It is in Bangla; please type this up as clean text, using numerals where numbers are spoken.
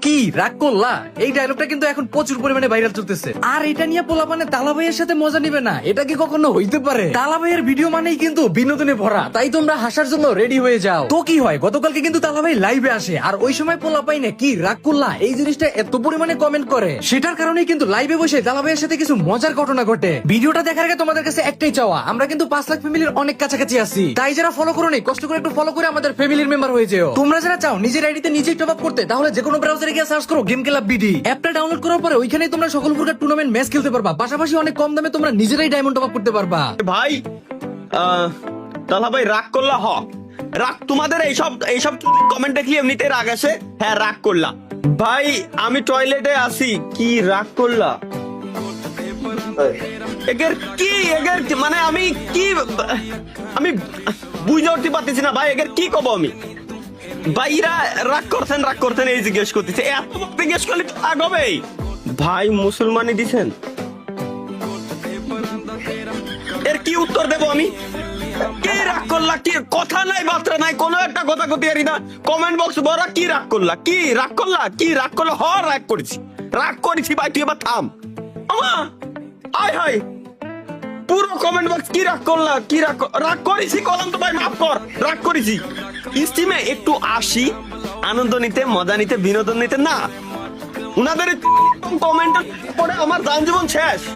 কি রাগ করলা, এই ডায়লগটা কিন্তু এখন প্রচুর পরিমাণে ভাইরাল চলতেছে। আর এটা নিয়ে পোলাপানে তালা ভাইয়ের সাথে মজা নিবে না, এটা কি কখনো হইতে পারে? তালা ভাইয়ের ভিডিও মানেই কিন্তু বিনোদনে ভরা, তাই তোমরা হাসার জন্য রেডি হয়ে যাও। তো কি হয়, গতকালকে কিন্তু তালা ভাই লাইভে আসে, আর ওই সময় পোলাপাই না কি রাগ করলা এই জিনিসটা এত পরিমাণে কমেন্ট করে, সেটার কারণেই কিন্তু লাইভে বসে তালা ভাইয়ের সাথে কিছু মজার ঘটনা ঘটে। ভিডিওটা দেখার আগে তোমাদের কাছে একটাই চাওয়া, আমরা কিন্তু 5 লাখ ফ্যামিলির অনেক কাছাকাছি আছি, তাই যারা ফলো করো নেই কষ্ট করে একটু ফলো করে আমাদের ফ্যামিলির মেম্বার হয়ে যেও। তোমরা যারা চাও নিজের আইডিতে নিজেই টপ আপ করতে, তাহলে যে কোনো ব্রাউজারে গিয়ে সার্চ করো গেম ক্লাব বিডি। অ্যাপটা ডাউনলোড করার পরে ওইখানেই তোমরা সকল প্রকার টুর্নামেন্ট ম্যাচ খেলতে পারবা, পাশাপাশি অনেক কম দামে তোমরা নিজেরাই ডায়মন্ড টপ আপ করতে পারবা। ভাই তাহলে ভাই রাগ করলা রাগ তোমাদের এইসব কমেন্ট দেখলি এমনিতে রাগ আসে। হ্যাঁ রাগ করলা ভাই, আমি টয়লেটে আসি কি রাগ করলা এগের মানে আমি বুঝে উঠতে পারতেছি না ভাই, এগের কি কব আমি। ভাইরা রাগ করছেন এই জিজ্ঞেস করতেছে, এত জিজ্ঞেস করলে তো রাগ হবেই। ভাই মুসলমানি দিছেন, এর কি উত্তর দেবো আমি? কি রাগ করলা, কি কথা নাই বার্তা নাই, কোনো একটা কথা কতি আরি না। কমেন্ট বক্স বড় কি রাগ করলা, কি রাগ করলা রাগ করেছি ভাই, তুই এবার থাম আমা আয় হায়। পুরো কমেন্ট বক্স কি রাগ করলা, কি রাগ করেছি কলম তো ভাই মাফ কর, রাগ করেছি। স্টিমে একটু আসি আনন্দ নিতে, মজা নিতে, বিনোদন নিতে, না উনাদের কমেন্ট পরে আমার যান জীবন শেষ।